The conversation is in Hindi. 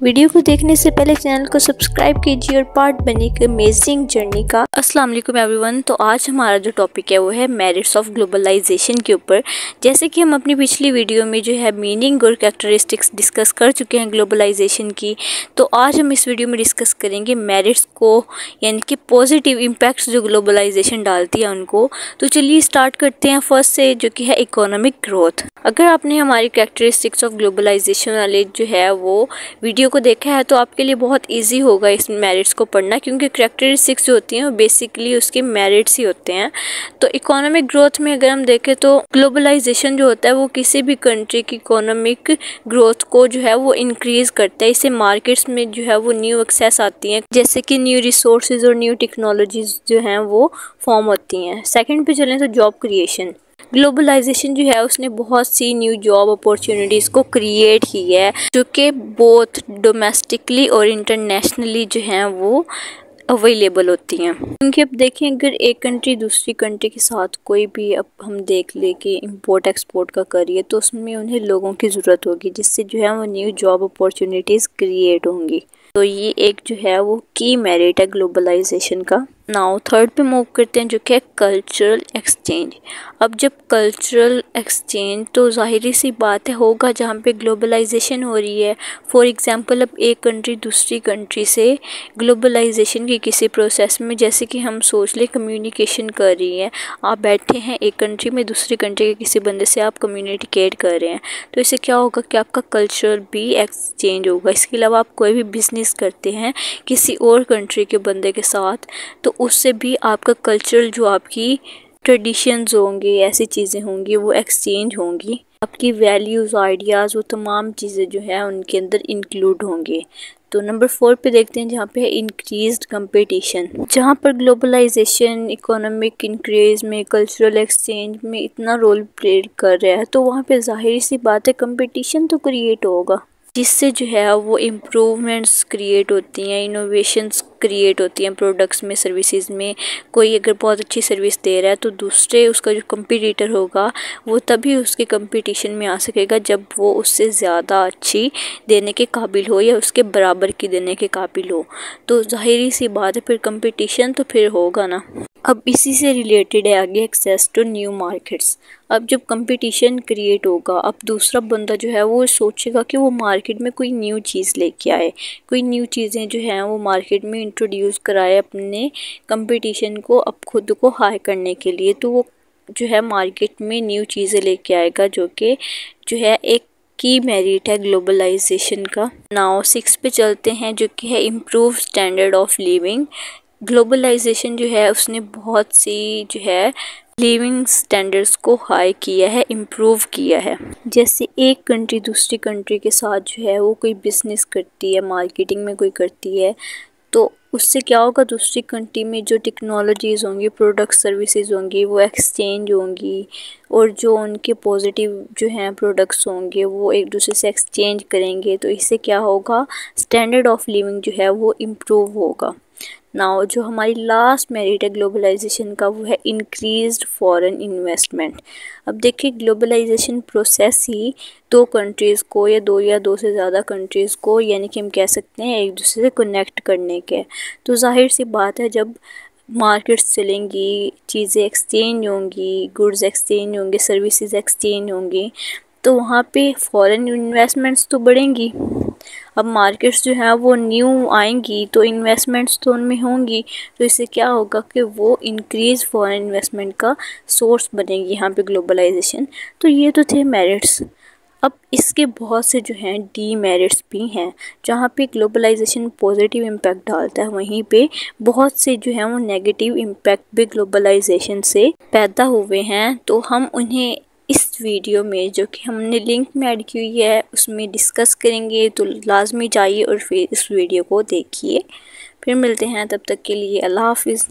वीडियो को देखने से पहले चैनल को सब्सक्राइब कीजिए और पार्ट बने एक अमेजिंग जर्नी का। अस्सलाम वालेकुम एवरीवन। तो आज हमारा जो टॉपिक है वो है मेरिट्स ऑफ ग्लोबलाइजेशन के ऊपर। जैसे कि हम अपनी पिछली वीडियो में जो है मीनिंग और कैरेक्टरिस्टिक्स डिस्कस कर चुके हैं ग्लोबलाइजेशन की, तो आज हम इस वीडियो में डिस्कस करेंगे मेरिट्स को, यानी कि पॉजिटिव इम्पैक्ट्स जो ग्लोबलाइजेशन डालती है उनको। तो चलिए स्टार्ट करते हैं फर्स्ट से, जो कि है इकोनॉमिक ग्रोथ। अगर आपने हमारी कैरेक्टरिस्टिक्स ऑफ ग्लोबलाइजेशन वाले जो है वो वीडियो को देखा है तो आपके लिए बहुत इजी होगा इस मेरिट्स को पढ़ना, क्योंकि कैरेक्टरिस्टिक्स जो होती हैं वो बेसिकली उसके मेरिट्स ही होते हैं। तो इकोनॉमिक ग्रोथ में अगर हम देखें तो ग्लोबलाइजेशन जो होता है वो किसी भी कंट्री की इकोनॉमिक ग्रोथ को जो है वो इंक्रीज करता है। इससे मार्केट्स में जो है वो न्यू एक्सेस आती हैं, जैसे कि न्यू रिसोर्सेज और न्यू टेक्नोलॉजीज जो हैं वो फॉर्म होती हैं। सेकंड पे चलें तो जॉब क्रिएशन। ग्लोबलाइजेशन जो है उसने बहुत सी न्यू जॉब अपॉर्चुनिटीज़ को क्रिएट की है, जो कि बोथ डोमेस्टिकली और इंटरनेशनली जो हैं वो अवेलेबल होती हैं। क्योंकि अब देखें, अगर एक कंट्री दूसरी कंट्री के साथ कोई भी, अब हम देख ले कि इंपोर्ट एक्सपोर्ट का करिए, तो उसमें उन्हें लोगों की ज़रूरत होगी, जिससे जो है वो न्यू जॉब अपॉर्चुनिटीज़ क्रिएट होंगी। तो ये एक जो है वो की मेरिट है ग्लोबलाइजेशन का। नाउ थर्ड पे मूव करते हैं, जो कि है कल्चरल एक्सचेंज। अब जब कल्चरल एक्सचेंज, तो ज़ाहिरी सी बात है होगा जहाँ पे ग्लोबलाइजेशन हो रही है। फॉर एग्जांपल, अब एक कंट्री दूसरी कंट्री से ग्लोबलाइजेशन की किसी प्रोसेस में, जैसे कि हम सोच ले कम्युनिकेशन कर रही है, आप बैठे हैं एक कंट्री में, दूसरी कंट्री के किसी बंदे से आप कम्युनिकेट कर रहे हैं, तो इससे क्या होगा कि आपका कल्चर भी एक्सचेंज होगा। इसके अलावा आप कोई भी बिजनेस करते हैं किसी और कंट्री के बंदे के साथ, तो उससे भी आपका कल्चर, जो आपकी ट्रेडिशंस होंगे, ऐसी चीज़ें होंगी, वो एक्सचेंज होंगी। आपकी वैल्यूज़, आइडियाज़, वो तमाम चीज़ें जो है उनके अंदर इंक्लूड होंगे। तो नंबर 4 पे देखते हैं, जहाँ पे है इंक्रीज्ड कंपटीशन। जहाँ पर ग्लोबलाइजेशन इकोनॉमिक इंक्रीज में, कल्चरल एक्सचेंज में इतना रोल प्ले कर रहा है, तो वहाँ पे ज़ाहिर सी बात है कंपटीशन तो क्रिएट होगा, जिससे जो है वो इम्प्रूवमेंट्स क्रिएट होती हैं, इनोवेशंस क्रिएट होती हैं प्रोडक्ट्स में, सर्विसेज में। कोई अगर बहुत अच्छी सर्विस दे रहा है तो दूसरे उसका जो कंपटीटर होगा वो तभी उसके कंपटीशन में आ सकेगा जब वो उससे ज़्यादा अच्छी देने के काबिल हो या उसके बराबर की देने के काबिल हो। तो ज़ाहिरी सी बात है फिर कंपटीशन तो फिर होगा ना। अब इसी से रिलेटेड है आगे एक्सेस टू न्यू मार्केट्स। अब जब कंपटीशन क्रिएट होगा, अब दूसरा बंदा जो है वो सोचेगा कि वो मार्केट में कोई न्यू चीज़ लेके आए, कोई न्यू चीज़ें जो हैं वो मार्केट में इंट्रोड्यूस कराए अपने कंपटीशन को, अब खुद को हाई करने के लिए। तो वो जो है मार्केट में न्यू चीज़ें लेके आएगा, जो कि जो है एक की मेरिट है ग्लोबलाइजेशन का। नाउ 6 पे चलते हैं, जो कि है improve standard of living. Globalization जो है उसने बहुत सी जो है लिविंग स्टैंडर्ड्स को हाई किया है, इम्प्रूव किया है। जैसे एक कंट्री दूसरी कंट्री के साथ जो है वो कोई बिजनेस करती है, मार्केटिंग में कोई करती है, तो उससे क्या होगा, दूसरी कंट्री में जो टेक्नोलॉजीज़ होंगी, प्रोडक्ट सर्विसेज होंगी, वो एक्सचेंज होंगी, और जो उनके पॉजिटिव जो हैं प्रोडक्ट्स होंगे वो एक दूसरे से एक्सचेंज करेंगे। तो इससे क्या होगा, स्टैंडर्ड ऑफ लिविंग जो है वो इम्प्रूव होगा। नाउ जो हमारी लास्ट मेरिट है ग्लोबलाइजेशन का, वो है इंक्रीज्ड फॉरेन इन्वेस्टमेंट। अब देखिए, ग्लोबलाइजेशन प्रोसेस ही दो कंट्रीज़ को या दो से ज़्यादा कंट्रीज़ को, यानी कि हम कह सकते हैं एक दूसरे से कनेक्ट करने के। तो जाहिर सी बात है, जब मार्केट्स चलेंगी, चीज़ें एक्सचेंज होंगी, गुड्स एक्सचेंज होंगे, सर्विसेज एक्सचेंज होंगी, तो वहाँ पे फॉरेन इन्वेस्टमेंट्स तो बढ़ेंगी। अब मार्केट्स जो हैं वो न्यू आएंगी तो इन्वेस्टमेंट्स तो उनमें होंगी, तो इससे क्या होगा कि वो इंक्रीज फॉरेन इन्वेस्टमेंट का सोर्स बनेगी यहाँ पे ग्लोबलाइजेशन। तो ये तो थे मेरिट्स। अब इसके बहुत से जो हैं डी मेरिट्स भी हैं। जहाँ पे ग्लोबलाइजेशन पॉजिटिव इम्पैक्ट डालता है, वहीं पे बहुत से जो हैं वो नेगेटिव इम्पैक्ट भी ग्लोबलाइजेशन से पैदा हुए हैं। तो हम उन्हें इस वीडियो में, जो कि हमने लिंक में ऐड की हुई है, उसमें डिस्कस करेंगे। तो लाजमी जाइए और फिर इस वीडियो को देखिए। फिर मिलते हैं, तब तक के लिए अल्लाह हाफिज़।